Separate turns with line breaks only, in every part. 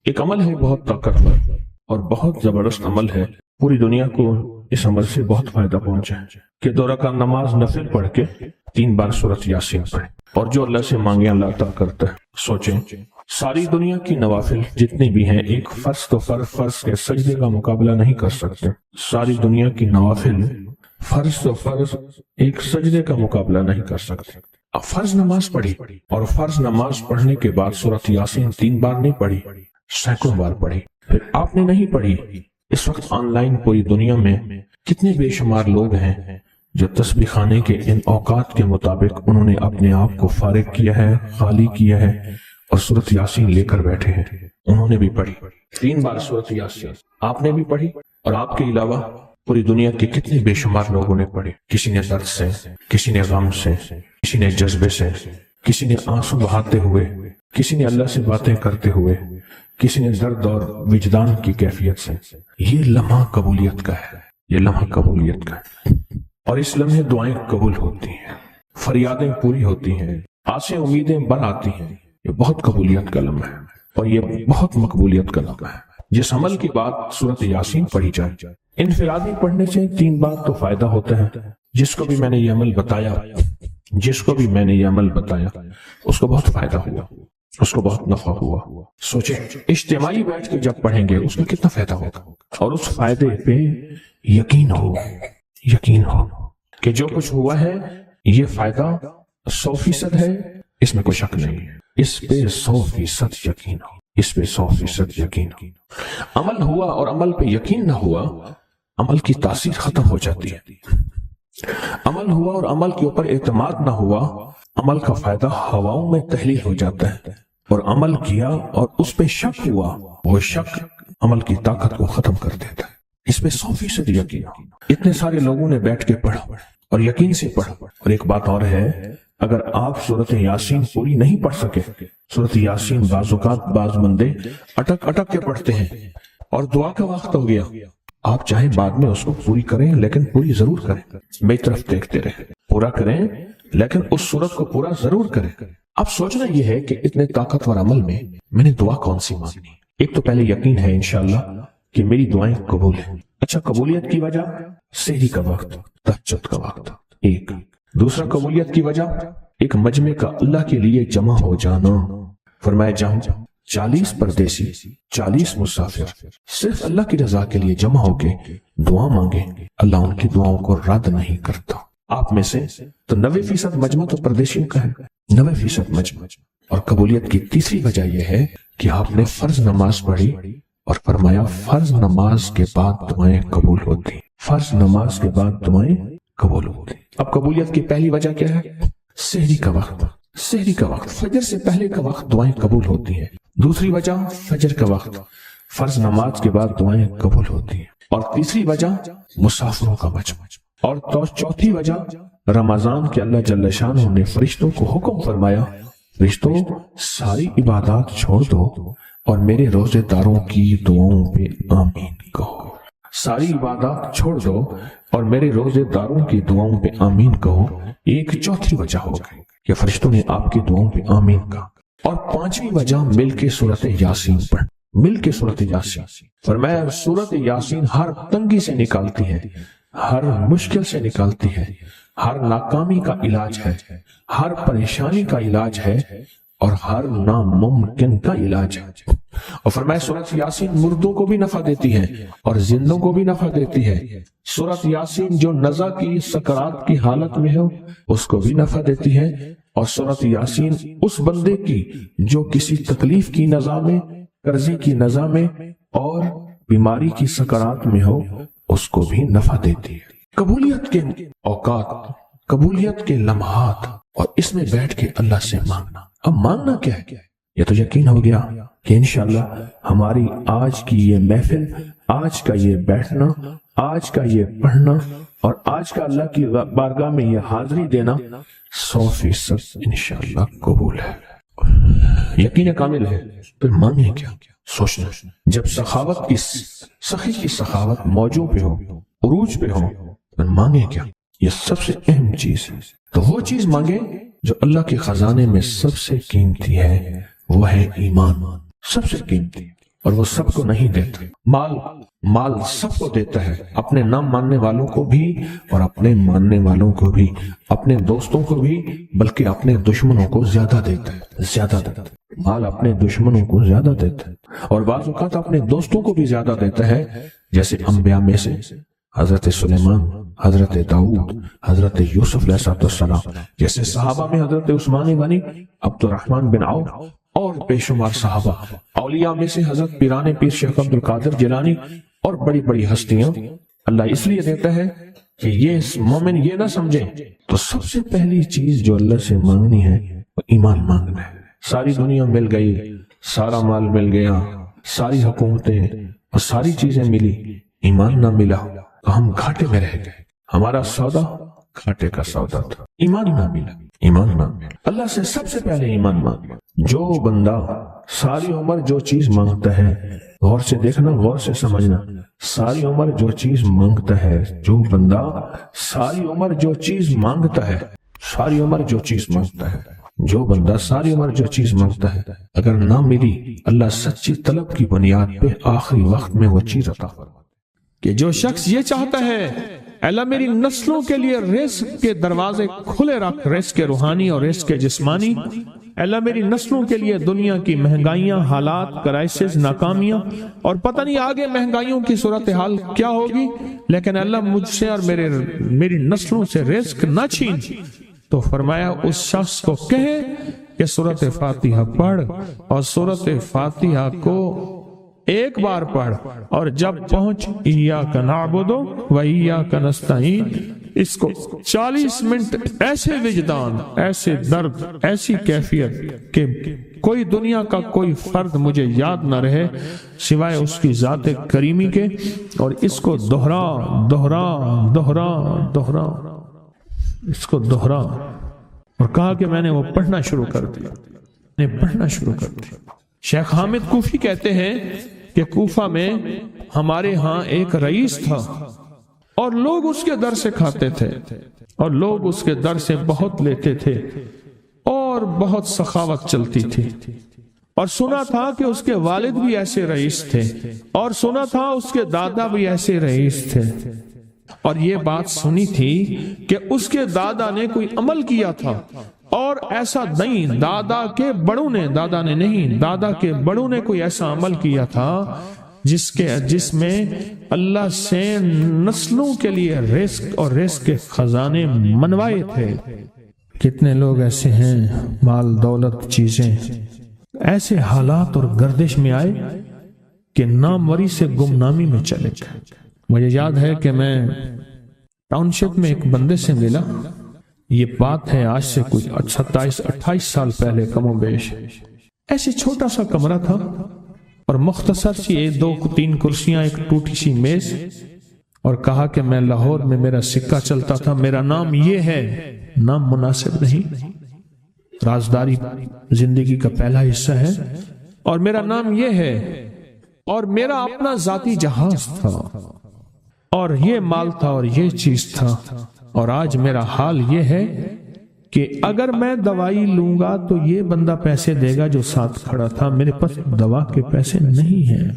ایک عمل ہے بہت طاقتور اور بہت زبردست عمل ہے، پوری دنیا کو اس عمل سے بہت فائدہ پہنچا ہے کہ 2 رکعت نماز نفل پڑھ کے 3 بار سورۃ یاسین پڑھے، اور جو اللہ سے مانگے اللہ عطا کرتا ہے۔ سوچیں، ساری دنیا کی نوافل جتنے بھی ہیں ایک فرض تو فرض کے سجدے کا مقابلہ نہیں کر سکتے۔ ساری دنیا کی نوافل فرض تو فرض ایک سجدے کا مقابلہ نہیں کر سکتے۔ اب فرض نماز پڑھی، اور فرض نماز پڑھنے کے بعد سورۃ یاسین 3 بار نہیں پڑھی، سینکڑوں بار پڑھی۔ پھر آپ نے نہیں پڑھی، اس وقت آن لائن پوری دنیا میں کتنے بے شمار لوگ ہیں جو تسبیح خانے کے ان اوقات کے مطابق انہوں نے اپنے آپ کو فارغ کیا ہے، خالی کیا ہے، اور سورۃ یاسین لے کر بیٹھے ہیں۔ انہوں نے بھی پڑھی 3 بار سورۃ یاسین، آپ نے بھی پڑھی، اور آپ کے علاوہ پوری دنیا کے کتنے بے شمار لوگوں نے پڑھی۔ کسی نے درد سے، کسی نے غم سے، کسی نے جذبے سے، کسی نے آنسو بہاتے ہوئے، کسی نے اللہ سے باتیں کرتے ہوئے، کسی نے درد اور وجدان کی کیفیت سے۔ یہ لمحہ قبولیت کا ہے، یہ لمحہ قبولیت کا ہے، اور اس لمحے دعائیں قبول ہوتی ہیں، فریادیں پوری ہوتی ہیں، آسیں امیدیں بر آتی ہیں۔ یہ بہت قبولیت کا لمحہ ہے، اور یہ بہت مقبولیت کا لمحہ ہے۔ جس عمل کی بات سورۃ یاسین پڑھی جائے، انفرادی پڑھنے سے 3 بار تو فائدہ ہوتا ہے۔ جس کو بھی میں نے یہ عمل بتایا، اس کو بہت فائدہ ہوا، اس کو بہت نفع ہوا۔ سوچیں، اجتماعی بیٹھ کے جب پڑھیں گے اس میں کتنا فائدہ ہوگا، اور اس فائدے پہ یقین ہو کہ جو کچھ ہوا ہے یہ فائدہ 100% ہے، اس میں کوئی شک نہیں ہے، اس پہ 100% یقین ہو، اس پہ 100% یقین ہو۔ عمل ہوا اور عمل پہ یقین نہ ہوا، عمل کی تاثیر ختم ہو جاتی ہے۔ عمل ہوا اور عمل کے اوپر اعتماد نہ ہوا، عمل کا فائدہ ہواؤں میں تحلیل ہو جاتا ہے، اور عمل کیا اور اس پہ شک ہوا، وہ شک عمل کی طاقت کو ختم کر دیتا ہے۔ اس پہ 100% یقین ہو۔ اتنے سارے لوگوں نے بیٹھ کے پڑھا اور یقین سے پڑھا۔ اور ایک بات اور ہے، اگر آپ سورۃ یاسین پوری نہیں پڑھ سکے، سورۃ یاسین بعض اوقات بعض بندے اٹک کے پڑھتے ہیں، اور دعا کا وقت ہو گیا، آپ چاہے بعد میں اس کو پوری کریں لیکن پوری ضرور کریں، میری طرف دیکھتے رہیں، پورا کریں لیکن اس سورت کو پورا ضرور کریں۔ اب سوچنا یہ ہے کہ اتنے طاقتور عمل میں نے دعا کون سی مانگنی؟ ایک تو پہلے یقین ہے انشاءاللہ کہ میری دعائیں قبول ہیں۔ اچھا، قبولیت کی وجہ سحری کا وقت، تہجد کا وقت، ایک۔ دوسرا قبولیت کی وجہ ایک مجمع کا اللہ کے لیے جمع ہو جانا۔ فرمایا جاؤں 40 پردیسی، 40 مسافر صرف اللہ کی رضا کے لیے جمع ہو کے دعا مانگے، اللہ ان کی دعاؤں کو رد نہیں کرتا۔ آپ میں سے تو 90% مجمع تو پردیشیوں کا ہے، 90% مجمع۔ اور قبولیت کی تیسری وجہ یہ ہے کہ آپ نے فرض نماز پڑھی، اور فرمایا فرض نماز کے بعد دعائیں قبول ہوتی، فرض نماز کے بعد دعائیں قبول ہوتی۔ اب قبولیت کی پہلی وجہ کیا ہے؟ سحری کا وقت، سحری کا وقت، فجر سے پہلے کا وقت دعائیں قبول ہوتی ہیں۔ دوسری وجہ فجر کا وقت، فرض نماز کے بعد دعائیں قبول ہوتی ہیں۔ اور تیسری وجہ مسافروں کا مجمع، اور چوتھی وجہ رمضان کے اللہ جل شانہ نے فرشتوں کو حکم فرمایا، فرشتوں ساری عبادات چھوڑ دو اور میرے روزے داروں کی دعاؤں پہ آمین کہو۔ ساری عبادات چھوڑ دو اور میرے روزے داروں کی دعاؤں پہ آمین کہو۔ ایک چوتھی وجہ ہو گئی کہ فرشتوں نے آپ کی دعاؤں پہ آمین کہا۔ اور پانچویں وجہ مل کے سورۃ یاسین پڑھ، مل کے سورۃ یاسین۔ فرمایا سورۃ یاسین ہر تنگی سے نکالتی ہے، ہر مشکل سے نکالتی ہے، ہر ناکامی کا علاج ہے، ہر پریشانی کا علاج ہے، اور ہر ناممکن کا علاج ہے۔ اور فرمایا سورۃ یاسین مردوں کو بھی نفع دیتی ہے اور زندوں کو بھی نفع دیتی ہے۔ سورۃ یاسین جو نزع کی سکرات کی حالت میں ہو اس کو بھی نفع دیتی ہے، اور سورۃ یاسین اس بندے کی جو کسی تکلیف کی نزع میں، قرضے کی نزع میں اور بیماری کی سکرات میں ہو اس کو بھی نفع دیتی ہے۔ قبولیت کے اوقات، قبولیت کے لمحات، اور اس میں بیٹھ کے اللہ سے مانگنا۔ اب مانگنا کیا ہے؟ یہ تو یقین ہو گیا کہ انشاءاللہ ہماری آج کی یہ محفل، آج کا یہ بیٹھنا، آج کا یہ پڑھنا، اور آج کا اللہ کی بارگاہ میں یہ حاضری دینا 100% انشاءاللہ قبول ہے، یقین کامل ہے۔ پھر مانگیں کیا؟ سوچنا، جب سخاوت کی، سخی کی سخاوت موجوں پہ ہو، عروج پہ ہو، پھر مانگیں کیا؟ یہ سب سے اہم چیز ہے۔ تو وہ چیز مانگے جو اللہ کے خزانے میں سب سے قیمتی ہے، وہ ہے ایمان، سب سے قیمتی۔ اور وہ سب کو نہیں دیتا۔ مال سب کو دیتا ہے، اپنے نہ ماننے والوں کو بھی اور اپنے ماننے والوں کو بھی، اپنے دوستوں کو بھی، بلکہ اپنے دشمنوں کو زیادہ دیتا ہے، زیادہ دیتا ہے۔ مال اپنے دشمنوں کو زیادہ دیتا ہے اور بعض اوقات اپنے دوستوں کو بھی زیادہ دیتا ہے، جیسے انبیاء میں سے حضرت سلیمان، حضرت داؤد، حضرت یوسف علیہ السلام، جیسے صحابہ میں حضرت عثمان غنی، عبد الرحمن بن عوف اور بے شمار صحابہ، اولیاء میں سے حضرت پیران پیر شیخ عبد القادر جیلانی اور بڑی بڑی ہستیاں۔ اللہ اس لیے دیتا ہے کہ یہ مومن یہ نہ سمجھے، تو سب سے پہلی چیز جو اللہ سے مانگنی ہے وہ ایمان مانگنا ہے۔ ساری دنیا مل گئی، سارا مال مل گیا، ساری حکومتیں اور ساری چیزیں ملی، ایمان نہ ملا تو ہم گھاٹے میں رہ گئے۔ ہمارا سودا گھاٹے کا سودا تھا، ایمان نہ ملا، ایمان نہ ملا۔ اللہ سے سب سے پہلے ایمان مانگنا۔ جو بندہ ساری عمر جو چیز مانگتا ہے، غور سے دیکھنا، غور سے سمجھنا، ساری عمر جو چیز مانگتا ہے، جو بندہ ساری عمر جو چیز مانگتا ہے، ساری عمر جو چیز مانگتا ہے، جو بندہ ساری عمر جو چیز مانگتا ہے، اگر نہ ملی، اللہ سچی طلب کی بنیاد پہ آخری وقت میں وہ چیز عطا فرماتا ہے۔ کہ جو شخص یہ چاہتا ہے اللہ میری نسلوں کے لیے رزق کے دروازے کھلے رکھ، رزق کے روحانی اور رزق کے جسمانی، اللہ میری نسلوں کے لیے دنیا کی مہنگائیاں، حالات، کرائسس، ناکامیاں اور پتہ نہیں آگے مہنگائیوں کی صورتحال کیا ہوگی، لیکن اللہ مجھ سے اور میری نسلوں سے رزق نہ چھین، تو فرمایا اس شخص کو کہے کہ سورۃ فاتحہ پڑھ، اور سورۃ فاتحہ کو ایک بار پڑھ، اور جب پہنچ ایاک نعبد و ایاک نستعین، اس کو 40 منٹ ایسے وجدان، ایسے درد، ایسی کیفیت کہ کوئی دنیا کا کوئی فرد مجھے یاد نہ رہے سوائے اس کی ذات کریمی کے، اور اس کو دہرا دہرا دہرا دہرا، اس کو دہرا، اور کہا کہ میں نے وہ پڑھنا شروع کر دیا، میں نے پڑھنا شروع کر دیا۔ شیخ حامد کوفی کہتے ہیں کہ کوفہ میں ہمارے ہاں ایک رئیس تھا، اور لوگ اس کے در سے کھاتے تھے، اور لوگ اس کے در سے بہت لیتے تھے، اور بہت سخاوت چلتی تھی، اور سنا تھا کہ اس کے والد بھی ایسے رئیس تھے، اور سنا تھا اس کے دادا بھی ایسے رئیس تھے، اور یہ بات سنی تھی کہ اس کے دادا نے کوئی عمل کیا تھا، اور ایسا نہیں، دادا کے بڑوں نے کوئی ایسا عمل کیا تھا جس میں اللہ سے نسلوں کے لیے رزق اور رزق کے خزانے منوائے تھے۔ کتنے لوگ ایسے ہیں، مال دولت چیزیں ایسے حالات اور گردش میں آئے کہ ناموری سے گمنامی میں چلے گئے۔ مجھے یاد ہے کہ میں ٹاؤن شپ میں ایک بندے سے ملا، یہ بات ہے آج سے کوئی 27-28 سال پہلے کم و بیش، ایسے چھوٹا سا کمرہ تھا اور مختصر سی 2-3 کرسیاں، ایک ٹوٹی سی میز، اور کہا کہ میں لاہور میں میرا سکہ چلتا تھا، میرا نام یہ ہے، نام مناسب نہیں، رازداری زندگی کا پہلا حصہ ہے، اور میرا نام یہ ہے، اور میرا اپنا ذاتی جہاز تھا، اور یہ مال تھا، اور یہ چیز تھا، اور آج میرا حال یہ ہے کہ اگر میں دوائی لوں گا تو یہ بندہ پیسے دے گا جو ساتھ کھڑا تھا، میرے پاس دوا کے پیسے نہیں ہیں۔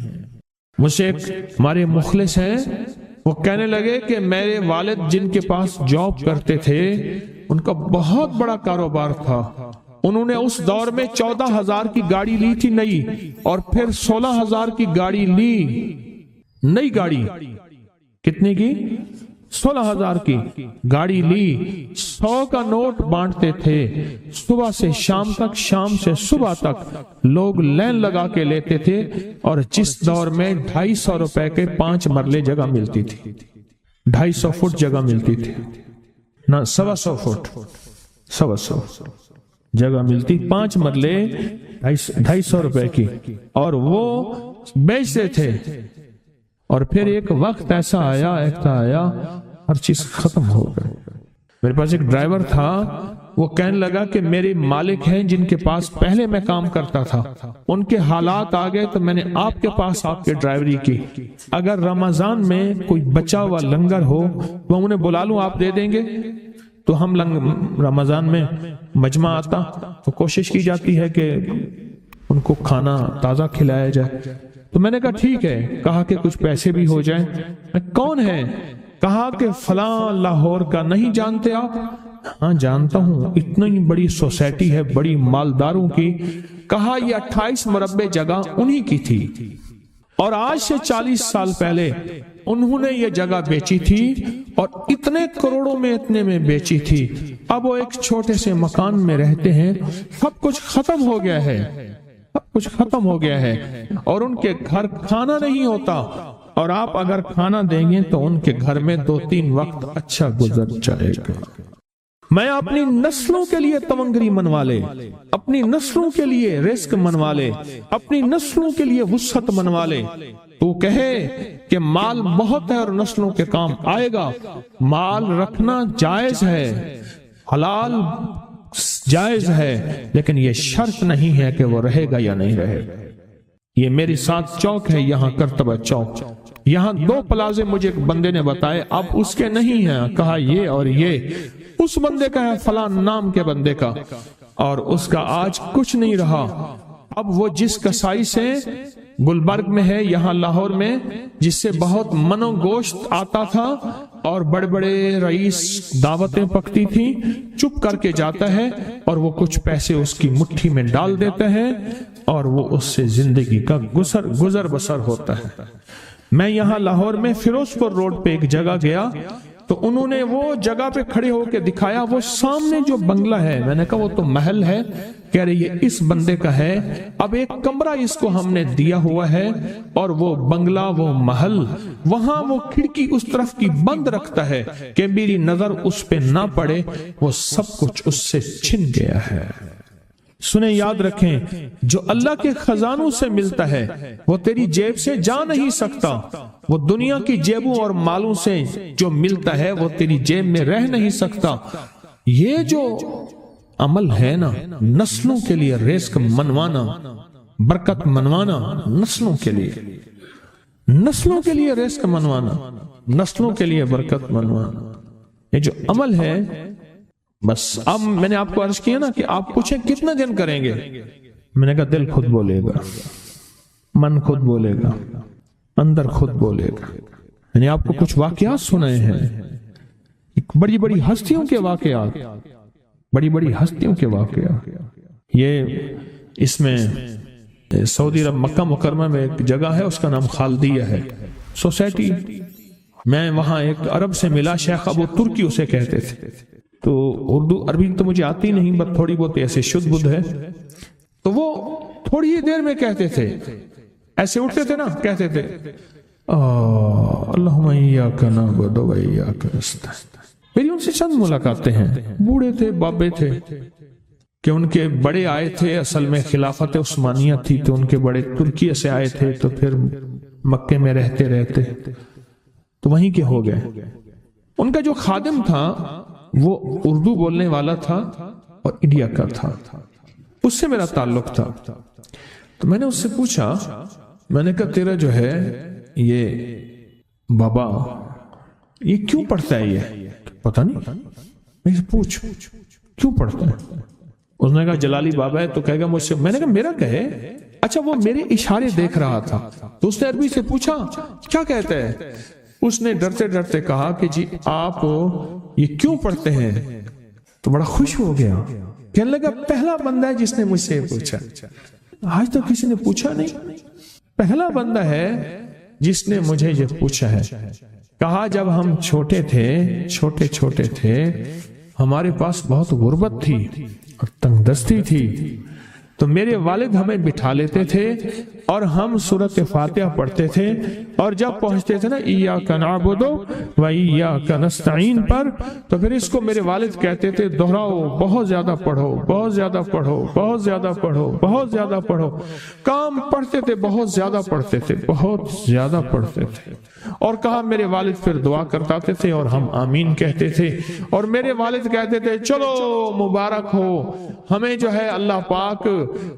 مجھ سے ایک ہمارے مخلص ہیں، وہ کہنے لگے کہ میرے والد جن کے پاس جاب کرتے تھے، ان کا بہت بڑا کاروبار تھا، انہوں نے اس دور میں 14,000 کی گاڑی لی تھی نئی، اور پھر 16,000 کی گاڑی لی، نئی گاڑی، کتنے کی؟ 16,000 کی گاڑی لی، 100 کا نوٹ بانٹتے تھے، صبح سے شام تک، شام سے صبح تک لوگ لین لگا کے لیتے تھے، اور جس دور میں 250 روپے کے 5 مرلے جگہ ملتی تھی، 250 فٹ جگہ ملتی تھی، نہ 125 فٹ، 125 جگہ ملتی، 5 مرلے 250 روپے کی، اور وہ بیچتے تھے۔ اور پھر ایک وقت ایسا آیا ہر چیز ختم ہو گئی۔ میرے پاس ایک ڈرائیور تھا، وہ کہنے لگا کہ میرے مالک ہیں جن کے پاس پہلے میں کام کرتا تھا، ان کے حالات آ گئے تو میں نے آپ کے پاس آپ کے ڈرائیوری کی، اگر رمضان میں کوئی بچا ہوا لنگر ہو تو انہیں بلا لوں، آپ دے دیں گے؟ تو ہم رمضان میں مجمع آتا تو کوشش کی جاتی ہے کہ ان کو کھانا تازہ کھلایا جائے، تو میں نے کہا ٹھیک ہے. کہا کہ کچھ پیسے بھی ہو جائیں. کون ہے؟ کہا کہ فلاں لاہور کا. نہیں جانتے آپ؟ ہاں جانتا ہوں, اتنی بڑی سوسائٹی ہے بڑی مالداروں کی. کہا یہ 28 مربع جگہ انہی کی تھی اور آج سے 40 سال پہلے انہوں نے یہ جگہ بیچی تھی اور اتنے کروڑوں میں اتنے میں بیچی تھی. اب وہ ایک چھوٹے سے مکان میں رہتے ہیں. سب کچھ ختم ہو گیا ہے, سب کچھ ختم ہو گیا ہے اور ان کے گھر کھانا نہیں ہوتا. اور آپ اگر کھانا دیں گے تو ان کے گھر میں 2-3 وقت اچھا گزر جائے گا. میں اپنی نسلوں کے لیے تمنگری منوا لے, اپنی نسلوں کے لیے رزق منوا لے, اپنی نسلوں کے لیے وسعت منوا لے. تو کہے کہ مال بہت ہے اور نسلوں کے کام آئے گا. مال رکھنا جائز ہے, حلال جائز ہے, لیکن یہ شرط نہیں ہے کہ وہ رہے گا یا نہیں رہے گا. یہ میری ساتھ چوک ہے یہاں کرتبہ چوک. یہاں 2 پلازے مجھے ایک بندے نے بتائے, اب اس کے نہیں ہیں. کہا یہ اور یہ اس بندے کا ہے, فلاں نام کے بندے کا, اور اس کا آج کچھ نہیں رہا. اب وہ جس کسائی سے گلبرگ میں ہے یہاں لاہور میں, جس سے بہت منو گوشت آتا تھا اور بڑے بڑے رئیس دعوتیں پکتی تھی, چپ کر کے جاتا ہے اور وہ کچھ پیسے اس کی مٹھی میں ڈال دیتا ہے اور وہ اس سے زندگی کا گزر بسر ہوتا ہے. میں یہاں لاہور میں فیروز پور روڈ پہ ایک جگہ گیا تو انہوں نے وہ جگہ پہ کھڑے ہو کے دکھایا, وہ سامنے جو بنگلہ ہے. میں نے کہا وہ تو محل ہے. کہہ رہے یہ اس بندے کا ہے. اب ایک کمرہ اس کو ہم نے دیا ہوا ہے اور وہ بنگلہ وہ محل وہاں وہ کھڑکی اس طرف کی بند رکھتا ہے کہ میری نظر اس پہ نہ پڑے. وہ سب کچھ اس سے چھن گیا ہے. سنیں, یاد رکھیں, جو اللہ کے خزانوں سے ملتا ہے وہ تیری جیب سے جا نہیں سکتا. وہ دنیا کی جیبوں اور مالوں سے جو ملتا ہے وہ تیری جیب میں رہ نہیں سکتا. یہ جو عمل ہے نا, نسلوں کے لیے رزق منوانا, برکت منوانا, نسلوں کے لیے رزق منوانا, نسلوں کے لیے برکت منوانا, یہ جو عمل ہے. بس اب میں نے آپ کو عرض کیا نا کہ آپ پوچھیں کتنے دن کریں گے. میں نے کہا دل خود بولے گا, من خود بولے گا, اندر خود بولے گا. میں نے آپ کو کچھ واقعات سنائے ہیں, بڑی بڑی ہستیوں کے واقعات, بڑی بڑی ہستیوں کے واقعات. یہ اس میں سعودی عرب مکہ مکرمہ میں ایک جگہ ہے, اس کا نام خالدیہ ہے سوسائٹی. میں وہاں ایک عرب سے ملا, شیخ ابو ترکی اسے کہتے تھے. تو اردو عربی تو مجھے آتی نہیں, بس تھوڑی بہت ایسے شدھ بدھ ہے. تو وہ تھوڑی ہی دیر میں کہتے تھے, ایسے اٹھتے تھے نا, کہتے تھے اللہم ایاک نعبد و ایاک نستعین. میری ان سے چند ملاقاتیں ہیں. بوڑھے تھے, بابے تھے, کہ ان کے بڑے آئے تھے. اصل میں خلافت عثمانیہ تھی تو ان کے بڑے ترکی سے آئے تھے, تو پھر مکے میں رہتے تو وہیں کے ہو گئے. ان کا جو خادم تھا وہ اردو بولنے والا تھا اور انڈیا کا تھا. اس سے میرا تعلق تھا. تو میں نے اس سے پوچھا, میں نے کہا تیرا جو ہے یہ بابا یہ کیوں پڑھتا ہے؟ یہ پتہ نہیں. میں پوچھ کیوں پڑھتا ہے؟ اس نے کہا جلالی بابا ہے تو کہے گا مجھ سے. میں نے کہا میرا کہے. اچھا وہ میرے اشارے دیکھ رہا تھا. تو اس نے عربی سے پوچھا کیا کہتا ہے؟ اس نے ڈرتے ڈرتے کہا کہ جی آپ یہ کیوں پڑھتے ہیں؟ تو بڑا خوش ہو گیا, کہنے لگا پہلا بندہ ہے جس نے مجھ سے پوچھا. آج تو کسی نے پوچھا نہیں, پہلا بندہ ہے جس نے مجھے یہ پوچھا ہے. کہا جب ہم چھوٹے تھے ہمارے پاس بہت غربت تھی اور تنگ دستی تھی, تو میرے والد ہمیں بٹھا لیتے تھے اور ہم سورۃ فاتحہ پڑھتے تھے, اور جب پہنچتے تھے نا ایاک نعبد و ایاک نستعین پر, تو پھر اس کو میرے والد کہتے تھے دہراؤ, بہت زیادہ پڑھو, بہت زیادہ پڑھو, بہت زیادہ پڑھو, بہت زیادہ پڑھو. کام پڑھتے تھے, بہت زیادہ پڑھتے تھے, بہت زیادہ پڑھتے تھے. اور کہا میرے والد پھر دعا کرتے تھے اور ہم آمین کہتے تھے, اور میرے والد کہتے تھے چلو مبارک ہو, ہمیں جو ہے اللہ پاک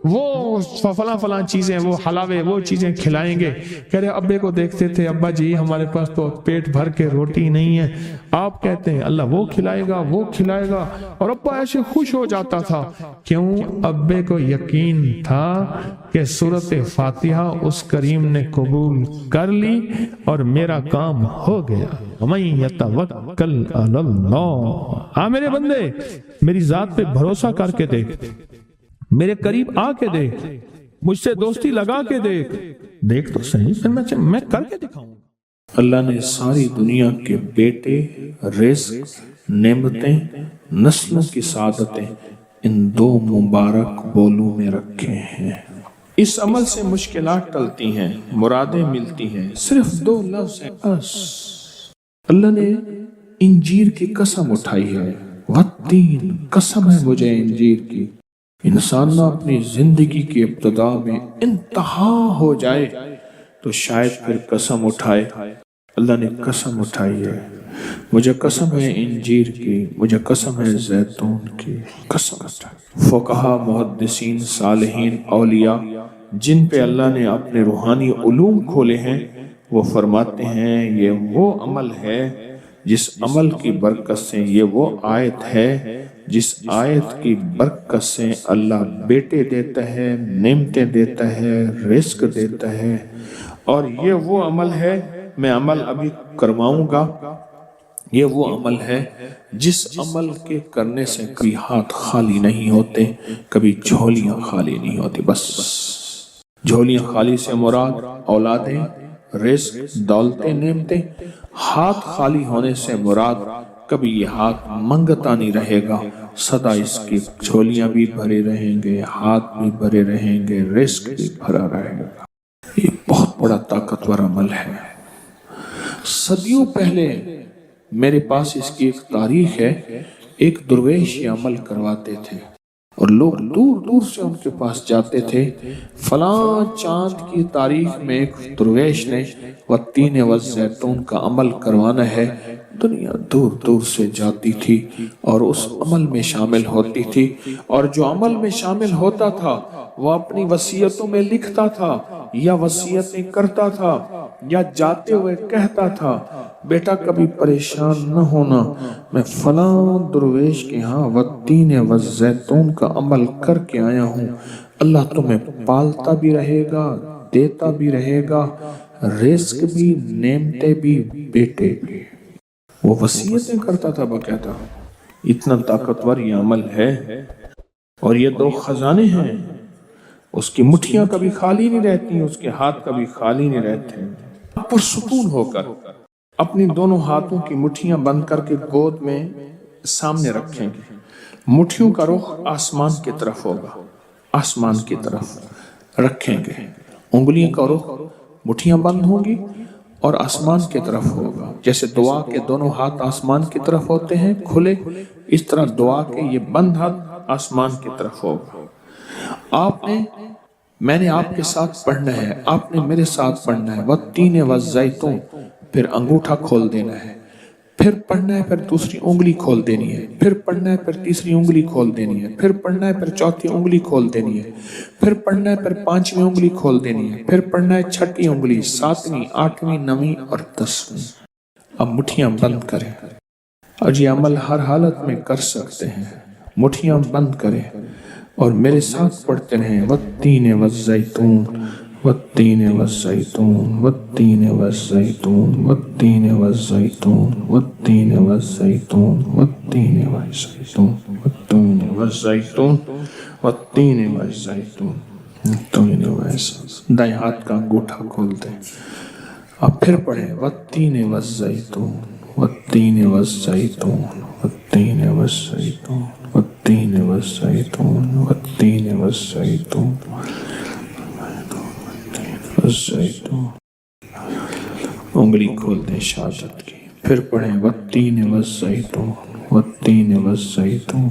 وہ فلاں فلاں چیزیں، وہ حلاوے، وہ چیزیں کھلائیں گے. کہہ رہے ابے کو دیکھتے تھے، ابا جی ہمارے پاس تو پیٹ بھر کے روٹی نہیں ہے. آپ کہتے ہیں اللہ وہ کھلائے گا، وہ کھلائے گا، اور ابا ایسے خوش ہو جاتا تھا. کیوں؟ ابے کو یقین تھا کہ سورۃ فاتحہ اس کریم نے قبول کر لی اور میرا کام ہو گیا. وَمَن يَتَوَکَّلْ عَلَى اللَّهِ. ہاں میرے بندے، میری ذات پہ بھروسہ کر کے دیکھ، میرے قریب آ کے دیکھ، مجھ سے دوستی لگا کے دیکھ تو صحیح، پھر میں کر کے دکھاؤں.
اللہ نے ساری دنیا کے بیٹے، رزق، نعمتیں، نسلوں کی سعادتیں ان دو مبارک بولوں میں رکھے ہیں. اس عمل سے مشکلات ٹلتی ہیں، مرادیں ملتی ہیں، صرف دو لفظ ہیں بس. اللہ نے انجیر کی قسم اٹھائی ہے، والتین، قسم ہے مجھے انجیر کی. انسان نہ اپنی زندگی کی ابتدا میں انتہا ہو جائے تو شاید پھر قسم اٹھائے. اللہ نے قسم اٹھائی ہے، مجھے قسم ہے انجیر کی، مجھے قسم ہے زیتون کی. قسم اٹھائی. فقہا، محدثین، صالحین، اولیاء جن پہ اللہ نے اپنے روحانی علوم کھولے ہیں، وہ فرماتے ہیں یہ وہ عمل ہے جس عمل کی برکت سے، یہ وہ آیت ہے جس آیت کی برکت سے اللہ بیٹے دیتا ہے، نعمتیں دیتا ہے، رزق دیتا ہے. اور یہ وہ عمل ہے، میں عمل ابھی کرواؤں گا، یہ وہ عمل ہے جس عمل کے کرنے سے کبھی ہاتھ خالی نہیں ہوتے، کبھی جھولیاں خالی نہیں ہوتی. بس جھولیاں خالی سے مراد اولادیں، رزق، دولتیں، نعمتیں. ہاتھ خالی ہونے سے مراد کبھی یہ ہاتھ منگتا نہیں رہے گا، سدا اس کی جھولیاں بھی بھرے رہیں گے، ہاتھ بھی بھرے رہیں گے، رزق بھی بھرا رہے گا. یہ بہت بڑا طاقتور عمل ہے. صدیوں پہلے میرے پاس اس کی ایک تاریخ ہے. ایک درویش یہ عمل کرواتے تھے اور لوگ دور دور سے ان کے پاس جاتے تھے. فلاں چاند کی تاریخ میں ایک درویش نے والتین والزیتون کا عمل کروانا ہے. دنیا دور دور سے جاتی تھی اور اس عمل میں شامل ہوتی تھی، اور جو عمل میں شامل ہوتا تھا وہ اپنی وصیتوں میں لکھتا تھا یا وصیتیں کرتا تھا یا جاتے ہوئے کہتا تھا بیٹا کبھی پریشان نہ ہونا، میں فلاں درویش کے ہاں والتین والزیتون کا عمل کر کے آیا ہوں، اللہ تمہیں پالتا بھی رہے گا، دیتا بھی رہے گا، رزق بھی، نعمتیں بھی، بیٹے بھی. وہ وصیتیں کرتا تھا باقاعدہ. اتنا طاقتور یہ عمل ہے. اور یہ دو خزانے ہیں، اس کی مٹھیاں کبھی خالی نہیں رہتی، اس کے ہاتھ کبھی خالی نہیں رہتے. پرسکون ہو کر اپنی دونوں ہاتھوں کی مٹھیاں بند کر کے گود میں سامنے رکھیں گے. مٹھیوں کا رخ آسمان کی طرف ہوگا، آسمان کی طرف رکھیں گے. انگلیوں کا رخ، مٹھیاں بند ہوں گی اور آسمان کی طرف ہوگا. جیسے دعا کے دونوں ہاتھ آسمان کی طرف ہوتے ہیں کھلے، اس طرح دعا کے یہ بند ہاتھ آسمان کی طرف ہوگا. میں نے آپ کے ساتھ پڑھنا ہے، آپ نے میرے ساتھ پڑھنا ہے. والتین والزیتون، پھر انگوٹھا کھول دینا ہے، پھر پڑھنا ہے، پھر دوسری انگلی کھول دینی ہے، پھر پڑھنا ہے، پھر تیسری انگلی کھول دینی ہے، پھر پڑھنا ہے، پھر چوتھی انگلی کھول دینی ہے، پھر پڑھنا ہے، پھر پانچویں انگلی کھول دینی ہے، پھر پڑھنا ہے چھٹی انگلی، ساتویں، آٹھویں، نویں اور دسویں. اب مٹھیاں بند کریں اور یہ عمل ہر حالت میں کر سکتے ہیں. مٹھیاں بند کریں اور میرے ساتھ پڑھتے رہیں والتین والزیتون، والتین والزیتون، والتین والزیتون، والتین والزیتون، والتین والزیتون، والتین والزیتون، والتین والزیتون، والتین والزیتون، والتین والزیتون. دائیں ہاتھ کا انگوٹھا کھول دیں. اب پھر پڑھیں والتین والزیتون، والتین والزیتون، والتین والزیتون، والتین والزیتون، والتین والزیتون، والزیتون. انگلی کھول دیں شہادت کی. پھر پڑھیں والتین والزیتون، والتین والزیتون،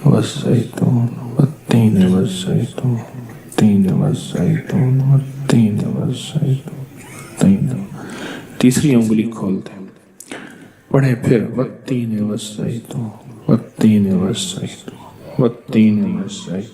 والزیتون، والتین والزیتون، والتین والزیتون، والتین والزیتون. تیسری انگلی کھول دیں. پڑھیں پھر والتین والزیتون، والتین والزیتون، والتین والزیتون.